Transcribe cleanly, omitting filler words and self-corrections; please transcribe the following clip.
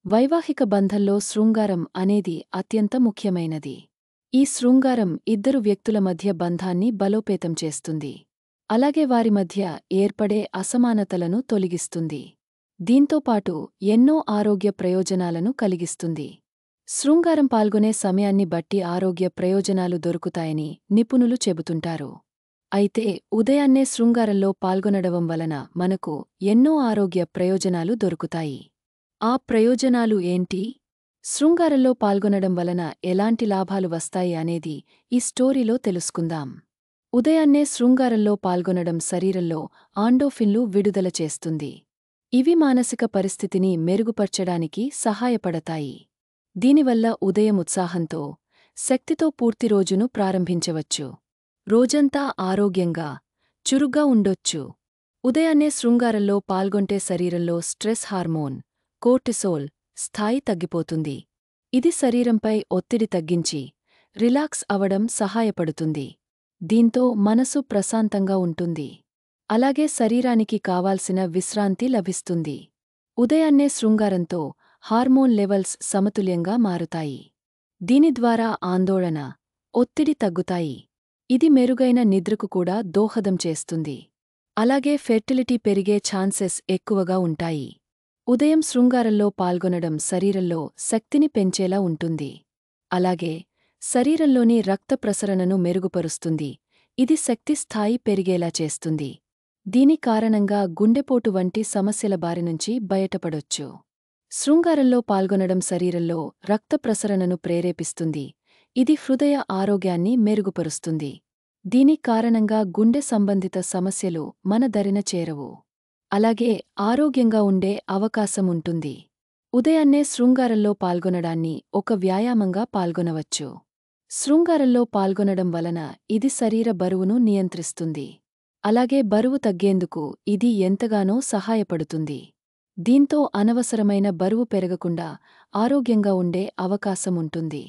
వైవాహిక బంధంలో శృంగారం అనేది అత్యంత ముఖ్యమైనది. ఈ శృంగారం ఇద్దరు వ్యక్తుల మధ్య బంధాన్ని బలోపేతం చేస్తుంది. అలాగే వారి మధ్య ఏర్పడే అసమానతలను తొలగిస్తుంది. దీంతోపాటు ఎన్నో ఆరోగ్య ప్రయోజనాలను కలిగిస్తుంది. శృంగారం పాల్గొనే సమయాన్ని బట్టి ఆరోగ్య ప్రయోజనాలు దొరుకుతాయని నిపుణులు చెబుతుంటారు. అయితే ఉదయాన్నే శృంగారంలో పాల్గొనడం వలన మనకు ఎన్నో ఆరోగ్య ప్రయోజనాలు దొరుకుతాయి. ఆ ప్రయోజనాలు ఏంటి? శృంగారంలో పాల్గొనడం వలన ఎలాంటి లాభాలు వస్తాయి అనేది ఈ స్టోరీలో తెలుసుకుందాం. ఉదయాన్నే శృంగారంలో పాల్గొనడం శరీరంలో ఆండోఫిన్లు విడుదల చేస్తుంది. ఇవి మానసిక పరిస్థితిని మెరుగుపర్చడానికి సహాయపడతాయి. దీనివల్ల ఉదయం ఉత్సాహంతో, శక్తితో పూర్తి రోజును ప్రారంభించవచ్చు. రోజంతా ఆరోగ్యంగా, చురుగ్గా ఉండొచ్చు. ఉదయాన్నే శృంగారంలో పాల్గొంటే శరీరంలో స్ట్రెస్ హార్మోన్, కోర్టిసోల్ స్థాయి తగ్గిపోతుంది. ఇది శరీరంపై ఒత్తిడి తగ్గించి, రిలాక్స్ అవడం సహాయపడుతుంది. దీంతో మనసు ప్రశాంతంగా ఉంటుంది. అలాగే శరీరానికి కావాల్సిన విశ్రాంతి లభిస్తుంది. ఉదయాన్నే శృంగారంతో హార్మోన్ లెవెల్స్ సమతుల్యంగా మారుతాయి. దీని ద్వారా ఆందోళన, ఒత్తిడి తగ్గుతాయి. ఇది మెరుగైన నిద్రకు కూడా దోహదం చేస్తుంది. అలాగే ఫెర్టిలిటీ పెరిగే ఛాన్సెస్ ఎక్కువగా ఉంటాయి. ఉదయం శృంగారంలో పాల్గొనడం శరీరంలో శక్తిని పెంచేలా ఉంటుంది. అలాగే శరీరంలోని రక్త ప్రసరణను మెరుగుపరుస్తుంది. ఇది శక్తి స్థాయి పెరిగేలా చేస్తుంది. దీని కారణంగా గుండెపోటు వంటి సమస్యల బారినుంచి బయటపడొచ్చు. శృంగారంలో పాల్గొనడం శరీరంలో రక్త ప్రసరణను ప్రేరేపిస్తుంది. ఇది హృదయ ఆరోగ్యాన్ని మెరుగుపరుస్తుంది. దీని కారణంగా గుండె సంబంధిత సమస్యలు మన దరిన చేరవు. అలాగే ఆరోగ్యంగా ఉండే అవకాశం ఉంటుంది. ఉదయాన్నే శృంగారంలో పాల్గొనడాన్ని ఒక వ్యాయామంగా పాల్గొనవచ్చు. శృంగారంలో పాల్గొనడం వలన ఇది శరీర బరువును నియంత్రిస్తుంది. అలాగే బరువు తగ్గేందుకు ఇది ఎంతగానో సహాయపడుతుంది. దీంతో అనవసరమైన బరువు పెరగకుండా ఆరోగ్యంగా ఉండే అవకాశం ఉంటుంది.